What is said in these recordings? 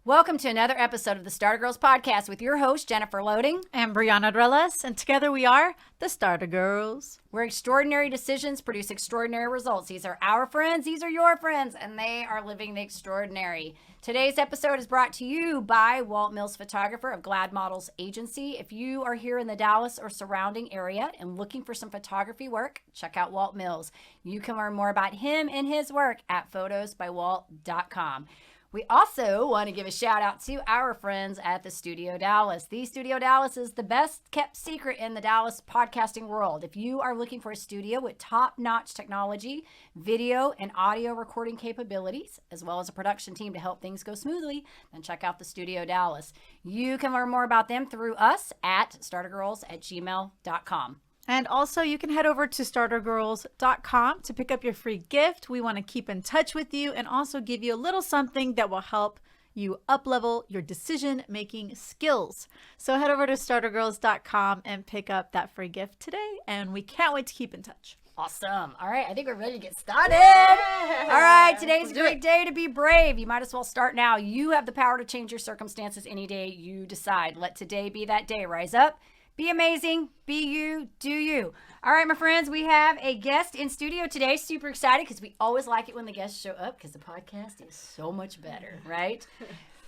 Welcome to another episode of the Starter Girls Podcast with your host, Jennifer Loading. And Brianna Dreles, and together we are the Starter Girls. Where extraordinary decisions produce extraordinary results. These are our friends, these are your friends, and they are living the extraordinary. Today's episode is brought to you by Walt Mills Photographer of Glad Models Agency. If you are here in the Dallas or surrounding area and looking for some photography work, check out Walt Mills. You can learn more about him and his work at photosbywalt.com. We also want to give a shout out to our friends at the Studio Dallas. The Studio Dallas is the best kept secret in the Dallas podcasting world. If you are looking for a studio with top-notch technology, video and audio recording capabilities, as well as a production team to help things go smoothly, then check out the Studio Dallas. You can learn more about them through us at startergirls@gmail.com. And also, you can head over to startergirls.com to pick up your free gift. We want to keep in touch with you and also give you a little something that will help you up-level your decision-making skills. So head over to startergirls.com and pick up that free gift today. And we can't wait to keep in touch. Awesome. All right, I think we're ready to get started. Yeah. All right, today's a great day to be brave. You might as well start now. You have the power to change your circumstances any day you decide. Let today be that day. Rise up. Be amazing, be you, do you. All right, my friends, we have a guest in studio today. Super excited because we always like it when the guests show up because the podcast is so much better, right?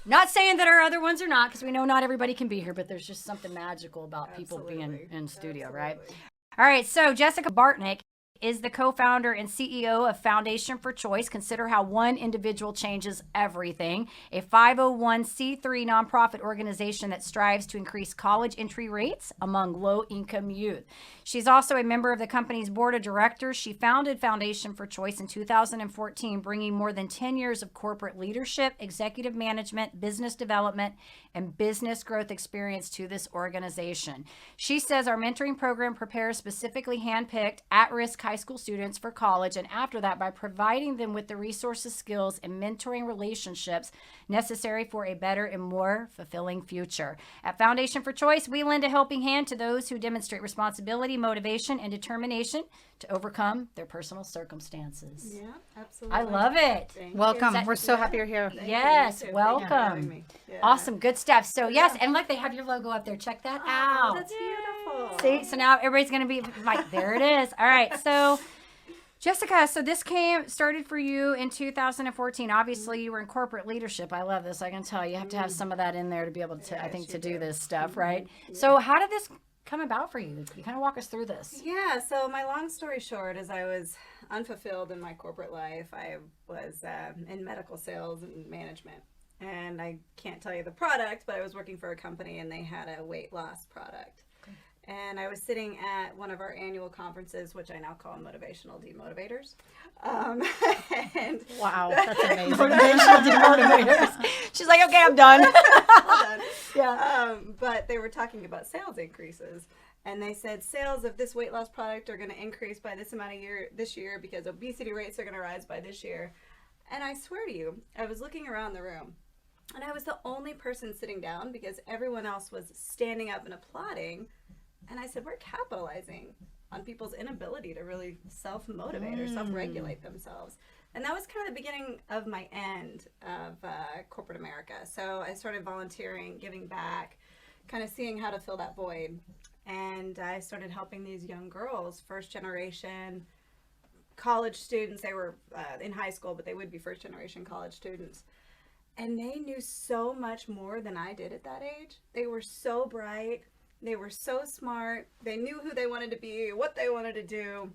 Not saying that our other ones are not because we know not everybody can be here, but there's just something magical about people being in studio, right? All right, so Jessica Bartnick is the co-founder and CEO of Foundation for Choice. Consider how one individual changes everything. A 501c3 nonprofit organization that strives to increase college entry rates among low-income youth. She's also a member of the company's board of directors. She founded Foundation for Choice in 2014, bringing more than 10 years of corporate leadership, executive management, business development, and business growth experience to this organization. She says our mentoring program prepares specifically handpicked, at-risk high school students for college, and after that by providing them with the resources, skills, and mentoring relationships necessary for a better and more fulfilling future. At Foundation for Choice, we lend a helping hand to those who demonstrate responsibility, motivation, and determination to overcome their personal circumstances. Yeah, absolutely. I love it. Welcome. We're so happy you're here. Yes, welcome. Yeah. Awesome, good stuff. So yes, and look, they have your logo up there. Check that out. That's beautiful. See, so now everybody's going to be like, there it is. All right, so Jessica, so this started for you in 2014. Obviously, you were in corporate leadership. I love this. I can tell you have to have some of that in there to be able to, I think, to do this stuff, right? Yeah. So how did this come about for you? You kind of walk us through this. Yeah, so my long story short is I was unfulfilled in my corporate life. I was in medical sales and management. And I can't tell you the product, but I was working for a company and they had a weight loss product. And I was sitting at one of our annual conferences, which I now call Motivational Demotivators. And wow, that's amazing. Motivational Demotivators. She's like, okay, I'm done. I'm done. Yeah. But they were talking about sales increases. And they said sales of this weight loss product are going to increase by this amount this year because obesity rates are going to rise by this year. And I swear to you, I was looking around the room. And I was the only person sitting down because everyone else was standing up and applauding. And I said, we're capitalizing on people's inability to really self-motivate or self-regulate themselves. And that was kind of the beginning of my end of corporate America. So I started volunteering, giving back, kind of seeing how to fill that void. And I started helping these young girls, first generation college students. They were in high school, but they would be first generation college students. And they knew so much more than I did at that age. They were so bright. They were so smart. They knew who they wanted to be, what they wanted to do.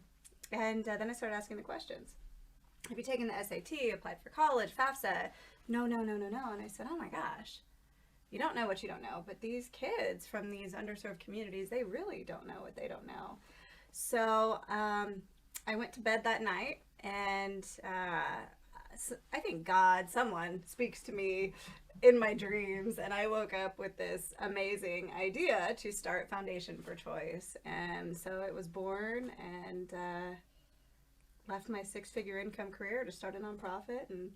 And then I started asking the questions. Have you taken the SAT, applied for college, FAFSA? No. And I said, oh my gosh, you don't know what you don't know. But these kids from these underserved communities, they really don't know what they don't know. So I went to bed that night and I think someone speaks to me in my dreams, and I woke up with this amazing idea to start Foundation for Choice. And so it was born, and left my 6-figure income career to start a nonprofit, and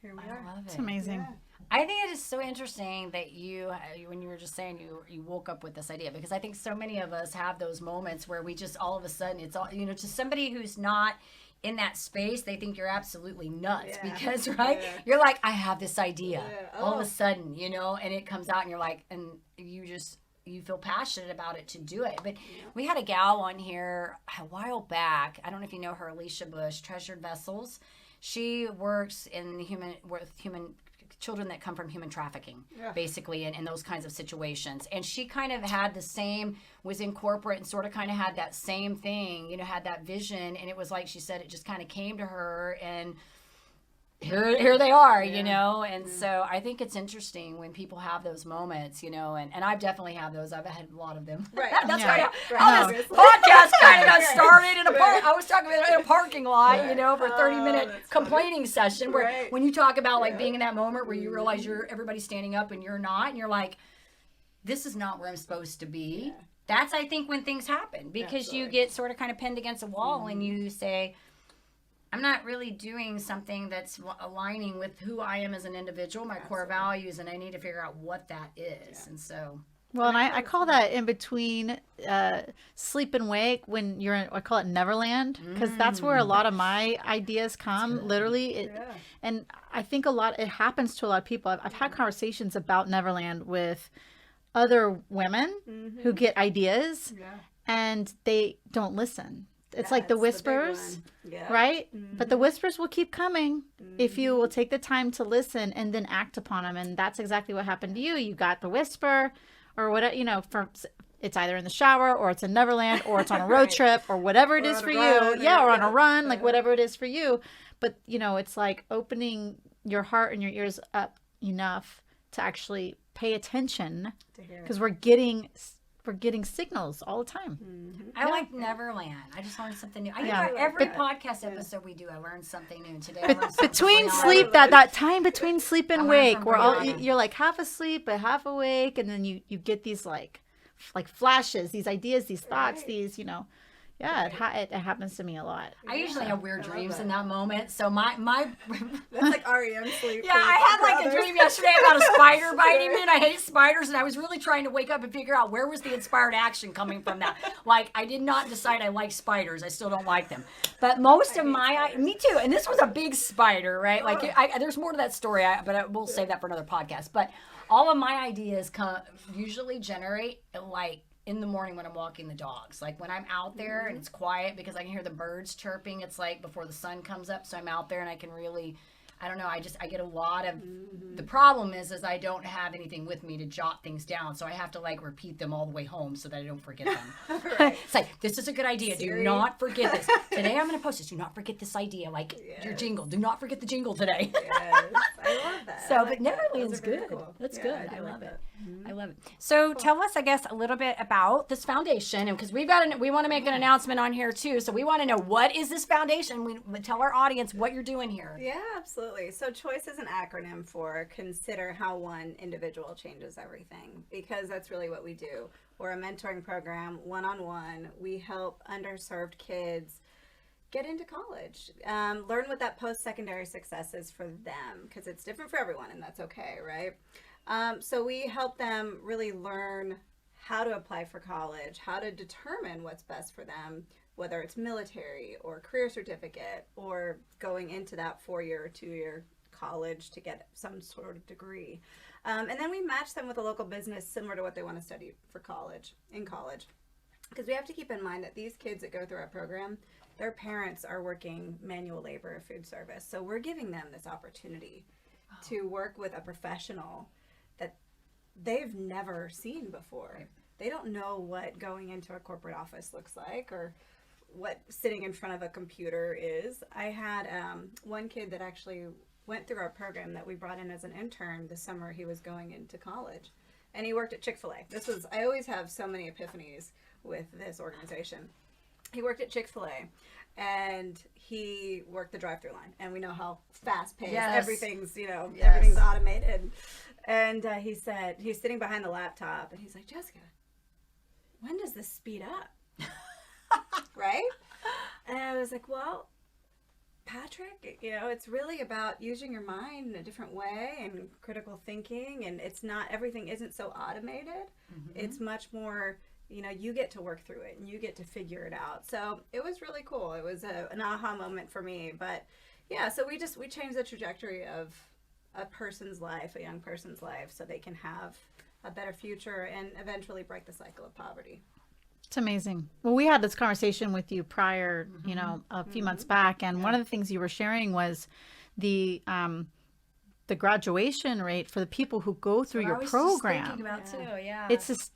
here we are. I love it. It's amazing. Yeah. I think it is so interesting that you, when you were just saying you woke up with this idea, because I think so many of us have those moments where we just all of a sudden it's all, just somebody who's not in that space, they think you're absolutely nuts Yeah. because, right? Yeah. You're like, I have this idea. Yeah. All of Oh. a sudden, you know, and it comes out and you're like, and you feel passionate about it to do it. But we had a gal on here a while back. I don't know if you know her, Alicia Bush, Treasured Vessels. She works with human children that come from human trafficking, basically, in those kinds of situations. And she kind of had the same, was in corporate and sort of kind of had that same thing, you know, had that vision. And it was like she said, it just kind of came to her, and here they are, you know. And so I think it's interesting when people have those moments, you know, and I've definitely had those. I've had a lot of them. Right. That's Yeah. how this podcast kind of got started in a park. I was talking about in a parking lot, you know, for a 30-minute complaining session where when you talk about like being in that moment where you realize everybody's standing up and you're not, and you're like, this is not where I'm supposed to be. That's, I think, when things happen, because you get sort of kind of pinned against a wall and you say, I'm not really doing something that's aligning with who I am as an individual, my core values, and I need to figure out what that is. And so, Well, and I call that in between sleep and wake, when you're in, I call it Neverland, because that's where a lot of my ideas come, literally. And I think it happens to a lot of people. I've had conversations about Neverland with other women who get ideas and they don't listen. It's like the whispers, right? But the whispers will keep coming if you will take the time to listen and then act upon them. And that's exactly what happened to you. You got the whisper, or whatever, you know, it's either in the shower, or it's in Neverland, or it's on a road trip, or whatever it is for you. Or on a run, like whatever it is for you. But, you know, it's like opening your heart and your ears up enough to actually pay attention, because we're getting signals all the time. I like Neverland. I just learned something new. Every podcast episode we do, I learned something new. Today I learned something between from sleep, that time between sleep and wake, where you're like half asleep but half awake, and then you get these like flashes, these ideas, these thoughts, these, you know. It happens to me a lot. I usually have weird dreams in that moment. So my that's like REM sleep. I had like a dream yesterday about a spider biting me, and I hate spiders, and I was really trying to wake up and figure out where was the inspired action coming from that. Like, I did not decide I like spiders. I still don't like them. But most of me too. And this was a big spider, right? Like, there's more to that story, but we'll save that for another podcast. But all of my ideas usually generate like in the morning when I'm walking the dogs. Like when I'm out there and it's quiet, because I can hear the birds chirping. It's like before the sun comes up, so I'm out there and I can really, I don't know, I get a lot of, the problem is I don't have anything with me to jot things down, so I have to like repeat them all the way home so that I don't forget them. It's like, this is a good idea. Siri. Do not forget this. Today I'm going to post this. Do not forget this idea. Like your jingle. Do not forget the jingle today. Yes. I love that. So, but Neverland's good. Cool. That's good. I love it. Mm-hmm. I love it. So tell us, I guess, a little bit about this foundation, because we want to make an announcement on here too. So we want to know, what is this foundation? We tell our audience what you're doing here. Yeah, absolutely. So C.H.O.I.C.E is an acronym for Consider How One Individual Changes Everything, because that's really what we do. We're a mentoring program, one-on-one. We help underserved kids get into college, learn what that post-secondary success is for them, because it's different for everyone, and that's okay, right? So we help them really learn how to apply for college, how to determine what's best for them, whether it's military or career certificate or going into that 4-year or 2-year college to get some sort of degree. And then we match them with a local business similar to what they want to study for in college. Because we have to keep in mind that these kids that go through our program, their parents are working manual labor or food service. So we're giving them this opportunity to work with a professional that they've never seen before. Right. They don't know what going into a corporate office looks like, or what sitting in front of a computer is. I had one kid that actually went through our program that we brought in as an intern the summer he was going into college, and he worked at Chick-fil-A. I always have so many epiphanies with this organization. He worked at Chick-fil-A, and he worked the drive-thru line, and we know how fast-paced everything's, everything's automated. And he said, he's sitting behind the laptop, and he's like, Jessica, when does this speed up? Right? And I was like, well, Patrick, it's really about using your mind in a different way and critical thinking, and everything isn't so automated. Mm-hmm. It's much more you get to work through it and you get to figure it out. So it was really cool. It was an aha moment for me. But yeah, so we changed the trajectory of a person's life, a young person's life, so they can have a better future and eventually break the cycle of poverty. It's amazing. Well, we had this conversation with you prior, a few months back, and one of the things you were sharing was the graduation rate for the people who go through your program. Thinking about too, yeah. It's just,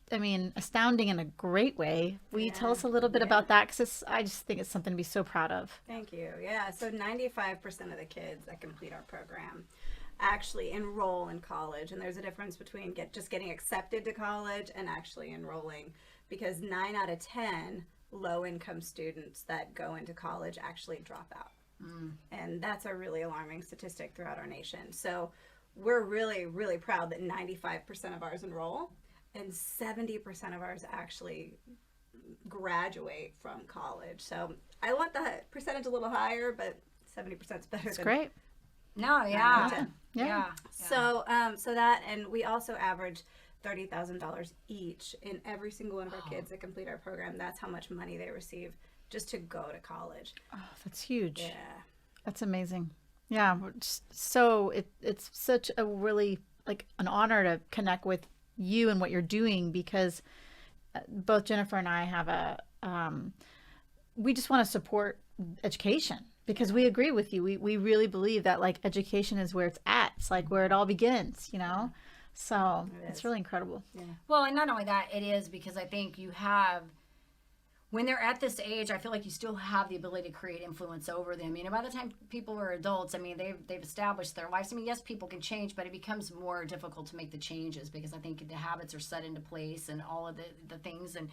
astounding in a great way. Will you tell us a little bit about that? Because I just think it's something to be so proud of. Thank you. Yeah, so 95% of the kids that complete our program actually enroll in college, and there's a difference between just getting accepted to college and actually enrolling, because 9 out of 10 low-income students that go into college actually drop out. And that's a really alarming statistic throughout our nation. So we're really, really proud that 95% of ours enroll and 70% of ours actually graduate from college. So I want the percentage a little higher, but 70% is better. That's great. No, yeah. Yeah. So that, and we also average $30,000 each in every single one of our kids that complete our program. That's how much money they receive just to go to college. Oh, that's huge. Yeah. That's amazing. Yeah. So it's such a really an honor to connect with you and what you're doing, because both Jennifer and I have we just want to support education, because we agree with you. We really believe that education is where it's at. It's where it all begins, So it's really incredible. Yeah. Well, and not only that, it is because I think you have, when they're at this age, I feel like you still have the ability to create influence over them. By the time people are adults, they've established their lives. Yes, people can change, but it becomes more difficult to make the changes, because I think the habits are set into place and all of the things, and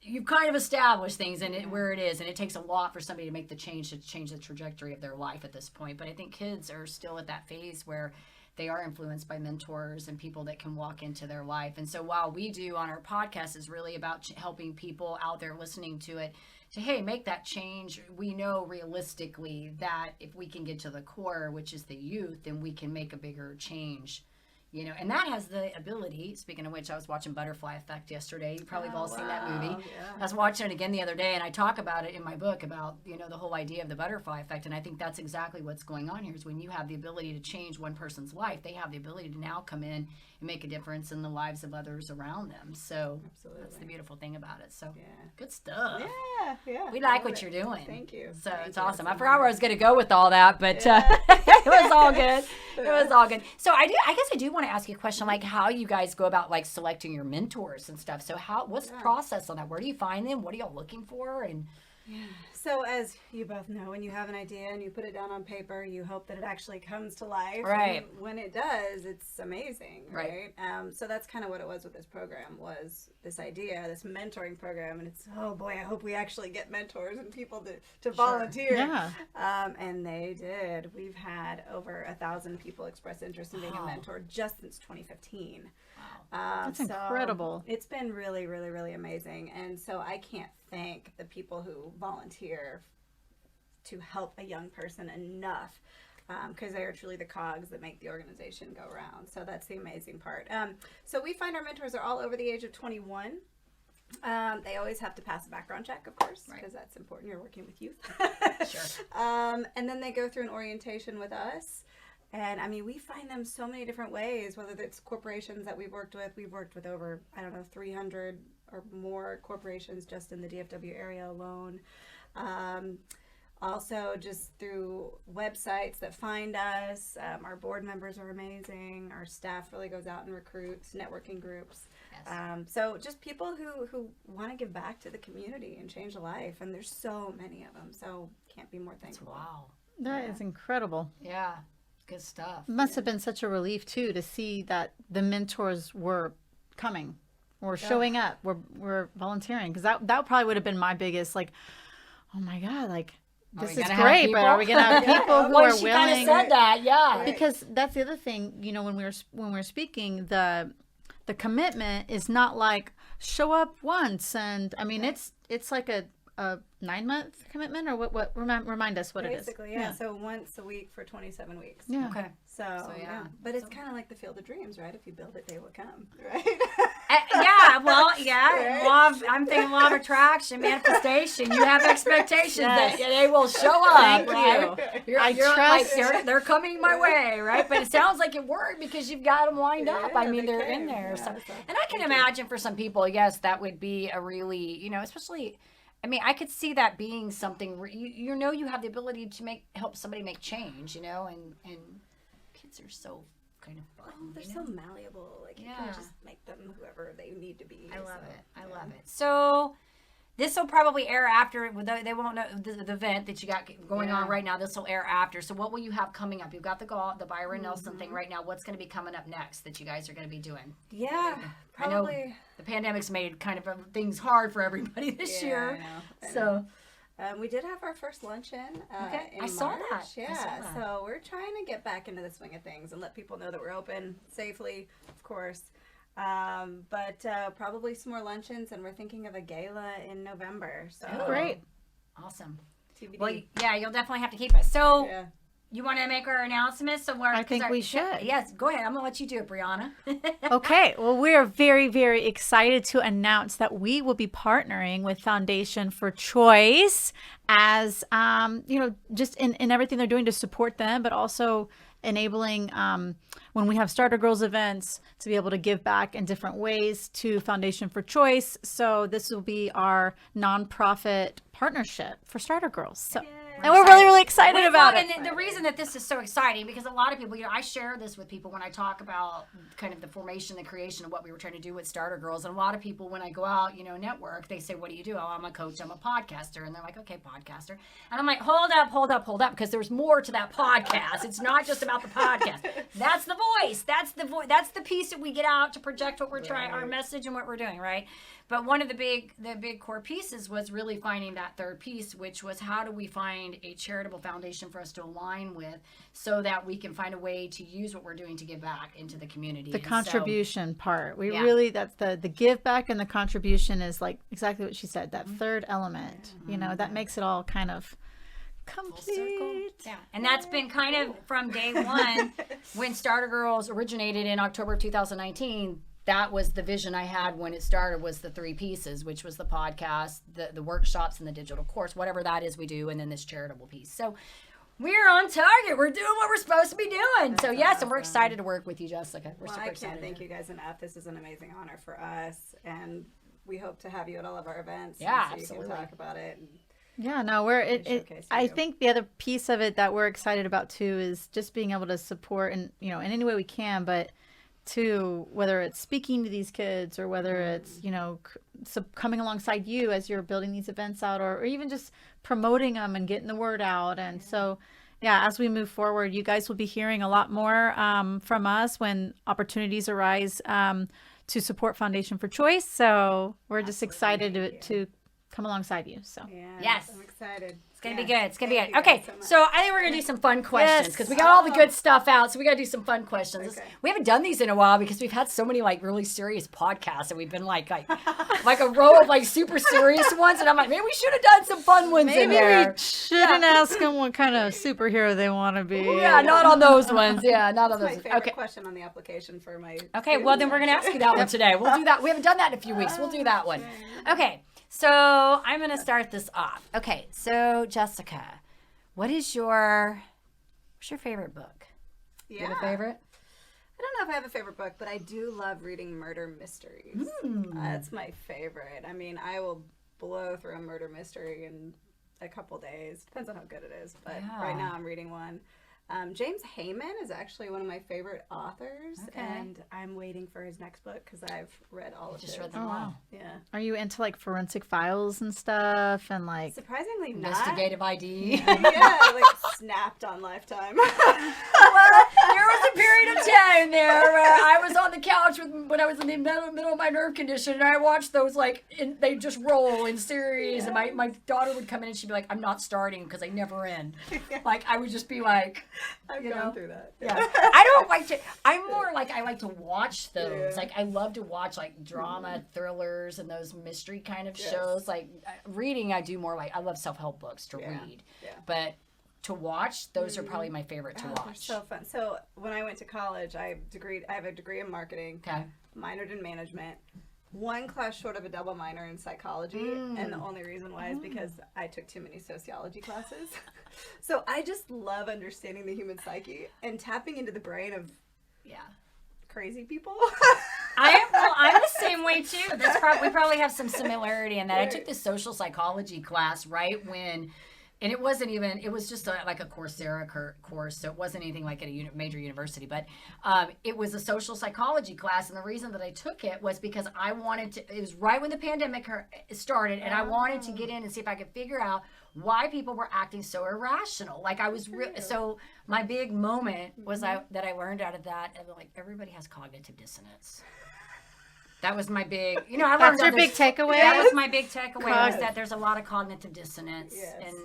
you've kind of established things and where it is, and it takes a lot for somebody to make the change, to change the trajectory of their life at this point. But I think kids are still at that phase where they are influenced by mentors and people that can walk into their life. And so while we do on our podcast is really about helping people out there listening to it to, hey, make that change, we know realistically that if we can get to the core, which is the youth, then we can make a bigger change. And that has the ability, speaking of which, I was watching Butterfly Effect yesterday. You probably have all seen that movie. Yeah. I was watching it again the other day, and I talk about it in my book about, the whole idea of the butterfly effect. And I think that's exactly what's going on here, is when you have the ability to change one person's life, they have the ability to now come in and make a difference in the lives of others around them. So that's the beautiful thing about it. So good stuff. Yeah. We like what you're doing. Thank you. So Thank it's you. awesome. I forgot where I was going to go with all that, but it was all good. It was all good. So I guess I do want to ask you a question, how you guys go about selecting your mentors and stuff. So what's the process on that? Where do you find them? What are y'all looking for? And So as you both know, when you have an idea and you put it down on paper, you hope that it actually comes to life. Right. And when it does, it's amazing. Right. So that's kind of what it was with this program, was this idea, this mentoring program. And it's, oh boy, I hope we actually get mentors and people to volunteer. Yeah. And they did. We've had over 1,000 people express interest in being a mentor just since 2015. That's incredible. It's been really, really, really amazing. And so I can't thank the people who volunteer to help a young person enough, because they are truly the cogs that make the organization go round. So that's the amazing part. So we find our mentors are all over the age of 21. They always have to pass a background check, of course, because that's important. You're working with youth. Sure. And then they go through an orientation with us. And we find them so many different ways, whether it's corporations that we've worked with. We've worked with over, 300 or more corporations just in the DFW area alone. Also just through websites that find us. Our board members are amazing. Our staff really goes out and recruits, networking groups. Yes. So just people who want to give back to the community and change a life. And there's so many of them. So can't be more thankful. Wow. That is incredible. Yeah. Good stuff. It must have been such a relief too to see that the mentors were coming or showing up, were volunteering, because that probably would have been my biggest oh my God, this is great, but are we gonna have people who are she willing? kind of said that, yeah. Right. Because that's the other thing, when we're speaking, the commitment is not show up once, and it's like a a 9-month commitment, or what? Remind us what Basically, it is. yeah. So once a week for 27 weeks. Yeah. Okay. So yeah. But it's kind of like the field of dreams, right? If you build it, they will come, right? I'm thinking law of attraction, manifestation. You have expectations that they will show up. Thank you. I trust. Like, they're coming my way, right? But it sounds like it worked because you've got them lined up. I mean, they're in there. Yeah, So, and I can imagine for some people, yes, that would be a really, especially. I mean, I could see that being something you know you have the ability to help somebody make change, and kids are so kind of fun. Oh, they're so malleable. Like you can just make them whoever they need to be. I love it. So this will probably air after. They won't know the event that you got going on right now. This will air after. So what will you have coming up? You've got the Byron Nelson thing right now. What's going to be coming up next that you guys are going to be doing? Yeah, probably. I know the pandemic's made kind of things hard for everybody this year. I know. So. We did have our first luncheon in March. Saw that. Yeah, I saw that. So we're trying to get back into the swing of things and let people know that we're open safely, of course. But probably some more luncheons, and we're thinking of a gala in November. So Great. Awesome. TBD. Well, yeah, you'll definitely have to keep us. So. Yeah. You want to make our announcements? I think we should. Yes, go ahead. I'm going to let you do it, Brianna. Okay. Well, we are very, very excited to announce that we will be partnering with Foundation for Choice as, just in everything they're doing to support them, but also enabling when we have Starter Girls events to be able to give back in different ways to Foundation for Choice. So this will be our nonprofit partnership for Starter Girls. So. And we're really, really excited about it. And the reason that this is so exciting, because a lot of people, I share this with people when I talk about kind of the formation, the creation of what we were trying to do with Starter Girls. And a lot of people, when I go out, network, they say, what do you do? Oh, I'm a coach, I'm a podcaster. And they're like, okay, podcaster. And I'm like, hold up, because there's more to that podcast. It's not just about the podcast. That's the voice. That's the piece that we get out to project what we're trying, our message and what we're doing, right? But one of the big core pieces was really finding that third piece, which was how do we find a charitable foundation for us to align with so that we can find a way to use what we're doing to give back into the community. The contribution part. We really, that's the give back, and the contribution is like exactly what she said, that third element, that makes it all kind of complete. Yeah. And that's been kind of from day one when Starter Girls originated in October of 2019. That was the vision I had when it started, was the three pieces, which was the podcast, the workshops, and the digital course, whatever that is we do, and then this charitable piece. So we're on target. We're doing what we're supposed to be doing. So yes, and we're excited to work with you, Jessica. We're super excited. I can't thank you guys enough. This is an amazing honor for us, and we hope to have you at all of our events. Yeah, so absolutely. You can talk about it. Yeah, no, I think the other piece of it that we're excited about too is just being able to support in any way we can, but to whether it's speaking to these kids or whether it's coming alongside you as you're building these events out, or even just promoting them and getting the word out. And so as we move forward, you guys will be hearing a lot more from us when opportunities arise to support Foundation for Choice. So we're just excited to come alongside you. So yes, I'm excited. It's gonna be good. It's gonna be good. Okay, so I think we're gonna do some fun questions because we got Yes. all the good stuff out. So we gotta do some fun questions. Okay. We haven't done these in a while because we've had so many really serious podcasts, and we've been like a row of super serious ones. And I'm like, maybe we should have done some fun ones in maybe there. we shouldn't ask them what kind of superhero they want to be. Yeah, not on those ones. Yeah, not on That's those my ones. favorite question on the application for my Okay, well then we're gonna ask you that one today. We'll do that. We haven't done that in a few weeks. We'll do that one. Okay, so I'm gonna start this off. Okay, so Jessica, what's your favorite book? Yeah. You have a favorite? I don't know if I have a favorite book, but I do love reading murder mysteries. That's my favorite. I mean, I will blow through a murder mystery in a couple days. Depends on how good it is. But right now I'm reading one. James Heyman is actually one of my favorite authors, and I'm waiting for his next book because I've read all of his. Just read them all. Yeah. Are you into forensic files and stuff and Surprisingly not. Investigative ID. Yeah, like snapped on Lifetime. Well, there was a period of time there where I was on the couch when I was in the middle of my nerve condition, and I watched those they just roll in series. And my daughter would come in and she'd be like, "I'm not starting because I never end." Like I would just be like, I've gone through that. Yeah, I don't like to. I'm more like I like to watch those. Yeah. Like I love to watch like drama, thrillers, and those mystery kind of shows. Like reading, I do more like I love self-help books to read, but to watch, those are probably my favorite to watch. They're so fun. So when I went to college, I have a degree in marketing. Okay. Minored in management. One class short of a double minor in psychology, and the only reason why is because I took too many sociology classes. So I just love understanding the human psyche and tapping into the brain of crazy people. I'm the same way too. We probably have some similarity in that. I took this social psychology class right when. And it wasn't even, it was just like a Coursera course, so it wasn't anything like at a major university, but it was a social psychology class, and the reason that I took it was because I wanted to, it was right when the pandemic started, and I wanted to get in and see if I could figure out why people were acting so irrational. Like I was, so my big moment was that I learned out of that, and like everybody has cognitive dissonance. That was my big, I learned That's your big takeaway? That was my big takeaway was that there's a lot of cognitive dissonance and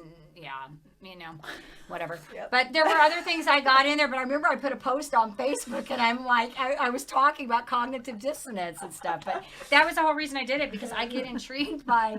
whatever. Yep. But there were other things I got in there, but I remember I put a post on Facebook and I'm like, I was talking about cognitive dissonance and stuff, but that was the whole reason I did it because I get intrigued by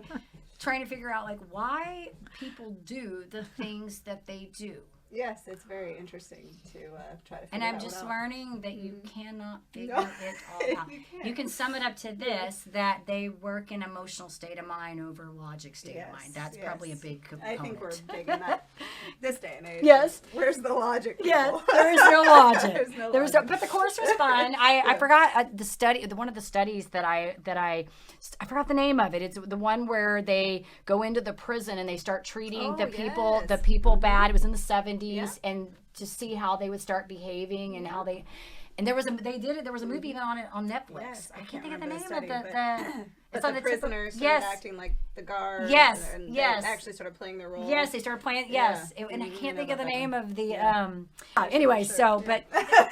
trying to figure out like why people do the things that they do. Yes, it's very interesting to try to figure And I'm just learning that you cannot figure it all out. You can sum it up to this, that they work in emotional state of mind over logic state of mind. That's probably a big component. I think we're big in that this day and age. Yes. Where's the logic? People? Yes, there is no logic. There's no logic. But the course was fun. I forgot the study. One of the studies that I forgot the name of it. It's the one where they go into the prison and they start treating the people bad. It was in the 70s, and to see how they would start behaving and how they. And there was a movie even on it on Netflix. Yes, I can't think of the name study, of the. It's on the prisoners started acting like the guards. Yes, and yes. They actually started playing their role. Yes, they started playing. Yes, and I can't think of the name of the. Anyway, but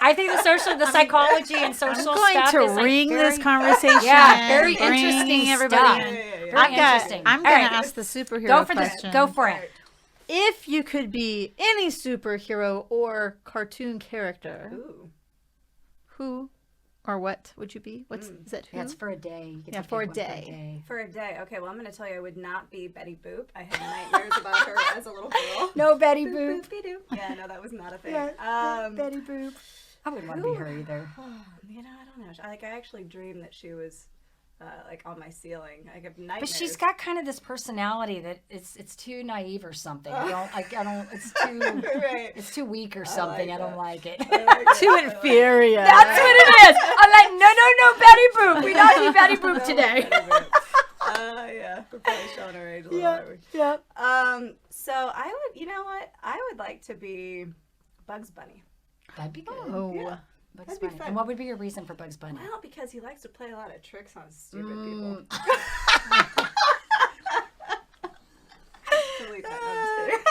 I think the psychology and social I'm going stuff to is like ring very, this conversation. very bring interesting everybody stuff. in. Very interesting. I'm All going right, to ask the superhero question. Go for it. If you could be any superhero or cartoon character, Ooh. who or what would you be? Is that who? That's for a day. You get to for a pick one day. For a day. Okay, well, I'm going to tell you, I would not be Betty Boop. I had nightmares about her as a little girl. No Betty Boop. Boop-de-doo. Yeah, no, that was not a thing. Betty Boop. I wouldn't want to be her either. I don't know. I actually dreamed that she was on my ceiling. I have nightmares. But she's got kind of this personality that it's too naive or something. I don't. It's too. Right. It's too weak or something. I don't like it. Too inferior. That's what it is. I'm like, no, Betty Boop. We not be Betty Boop today. Yeah, we're probably showing our age a little, aren't we? Yeah. So I would, you know what? I would like to be Bugs Bunny. That'd be good. Oh. Yeah. Bugs That'd be Bunny. fun. And what would be your reason for Bugs Bunny? Well, because he likes to play a lot of tricks on stupid people. Delete that.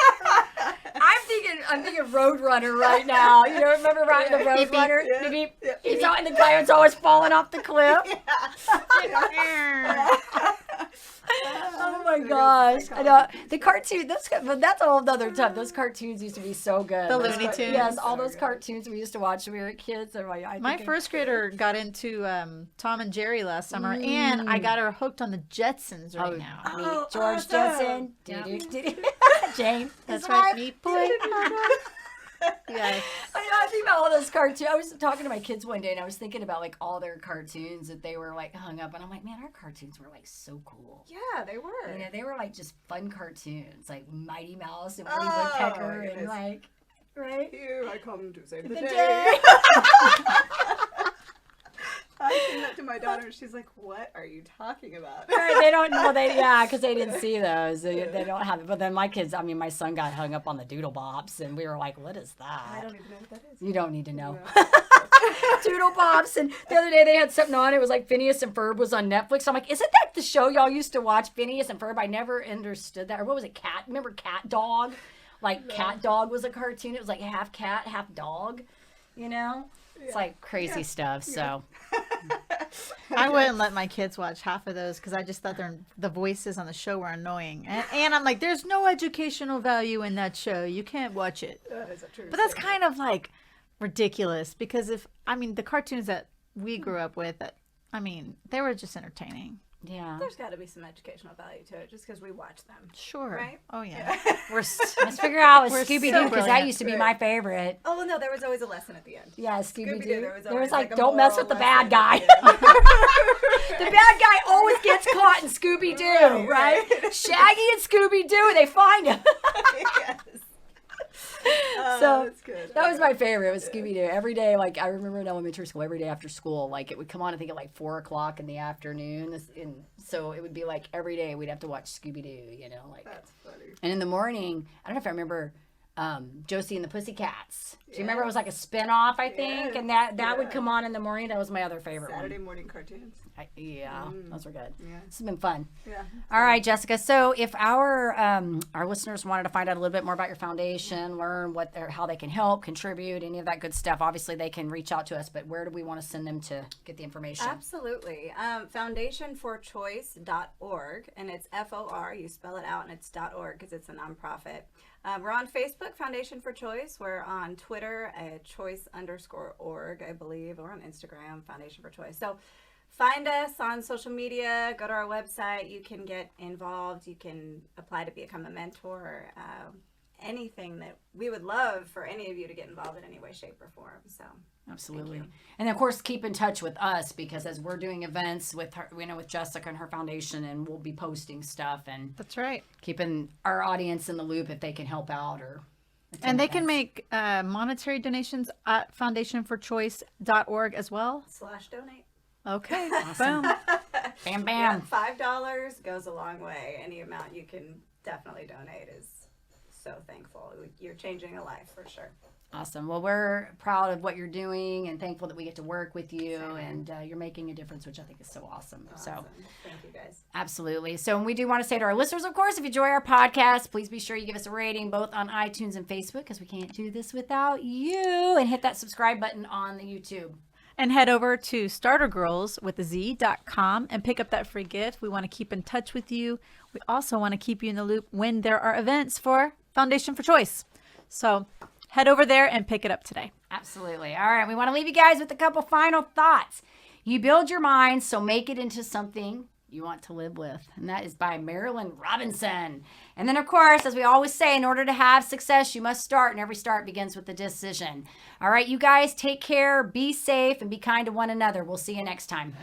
No, I'm just kidding. I'm thinking Roadrunner right now. You know, remember the Roadrunner? Yeah. Beep, beep. Yeah. He's out, and the guy was always falling off the cliff. Oh my gosh! I know the cartoon. That's a whole other time. Those cartoons used to be so good. The Looney Tunes. Yes, all So those good. cartoons we used to watch when we were kids. And My first grader got into Tom and Jerry last summer, and I got her hooked on the Jetsons right now. Meet George awesome. Jetson. Jane. That's right, meet boy. Yes. I think about all those cartoons. I was talking to my kids one day, and I was thinking about like all their cartoons that they were like hung up, and I'm like, man, our cartoons were like so cool. Yeah, they were. You know, they were like just fun cartoons, like Mighty Mouse and Woody Woodpecker, and goodness. like, right? Here I come to save the The day. day. I said that to my daughter. She's like, "What are you talking about?" Right, they don't know. Because they didn't see those. They don't have it. But then my kids, my son got hung up on the Doodle Bops, and we were like, what is that? I don't even know what that is. You don't need to know. No. Doodle Bops. And the other day they had something on. It was like Phineas and Ferb was on Netflix. I'm like, isn't that the show y'all used to watch, Phineas and Ferb? I never understood that. Or what was it, Cat? Remember Cat Dog Like Cat Dog was a cartoon. It was like half cat, half dog, you know? It's like crazy stuff. So I wouldn't let my kids watch half of those because I just thought the voices on the show were annoying. And I'm like, there's no educational value in that show. You can't watch it. That is a true But that's statement. kind of like ridiculous because the cartoons that we grew up with, they were just entertaining. yeah. There's got to be some educational value to it just because we watch them. Sure. Right? Oh, yeah. Let's figure out We're Scooby-Doo so because that brilliant. used to be my favorite. Oh, well, no, there was always a lesson at the end. Yeah, Scooby-Doo. There was There always was like, a don't mess moral with the bad lesson guy. at the end. The bad guy always gets caught in Scooby-Doo, right? Shaggy and Scooby-Doo, they find him. Yes. So that's good. that was my favorite. It was Scooby-Doo. Every day, like I remember in elementary school, every day after school, like it would come on, I think at like 4:00 in the afternoon. And so it would be like every day we'd have to watch Scooby-Doo, you know, like. That's funny. And in the morning, I don't know if I remember Josie and the Pussycats. Do you remember it was like a spin-off, I think? Yes. And that would come on in the morning. That was my other favorite Saturday one. morning cartoons. Those were good. Yeah. This has been fun. Yeah. All right, Jessica. So if our listeners wanted to find out a little bit more about your foundation, learn how they can help, contribute, any of that good stuff, obviously they can reach out to us. But where do we want to send them to get the information? Absolutely. Foundationforchoice.org, and it's FOR. You spell it out, and it's .org because it's a nonprofit. We're on Facebook, Foundation for Choice. We're on Twitter at choice_org, I believe, or on Instagram, Foundation for Choice. So find us on social media, go to our website. You can get involved. You can apply to become a mentor. Anything that we would love for any of you to get involved in any way, shape, or form. So Absolutely. And of course, keep in touch with us because as we're doing events with her, with Jessica and her foundation, and we'll be posting stuff and That's right. keeping our audience in the loop if they can help out or. And they can make monetary donations at foundationforchoice.org as well. /donate. Okay. Awesome. Boom. Bam, Yeah, bam. $5 goes a long way. Any amount you can definitely donate is so thankful. You're changing a life for sure. Awesome. Well, we're proud of what you're doing and thankful that we get to work with you and you're making a difference, which I think is so awesome. So Thank you guys. absolutely. So we do want to say to our listeners, of course, if you enjoy our podcast, please be sure you give us a rating both on iTunes and Facebook because we can't do this without you, and hit that subscribe button on the YouTube. And head over to startergirlswithaz.com and pick up that free gift. We want to keep in touch with you. We also want to keep you in the loop when there are events for Foundation for Choice. So head over there and pick it up today. Absolutely. All right. We want to leave you guys with a couple final thoughts. You build your mind, so make it into something you want to live with. And that is by Marilyn Robinson. And then, of course, as we always say, in order to have success, you must start, and every start begins with a decision. All right, you guys, take care, be safe, and be kind to one another. We'll see you next time.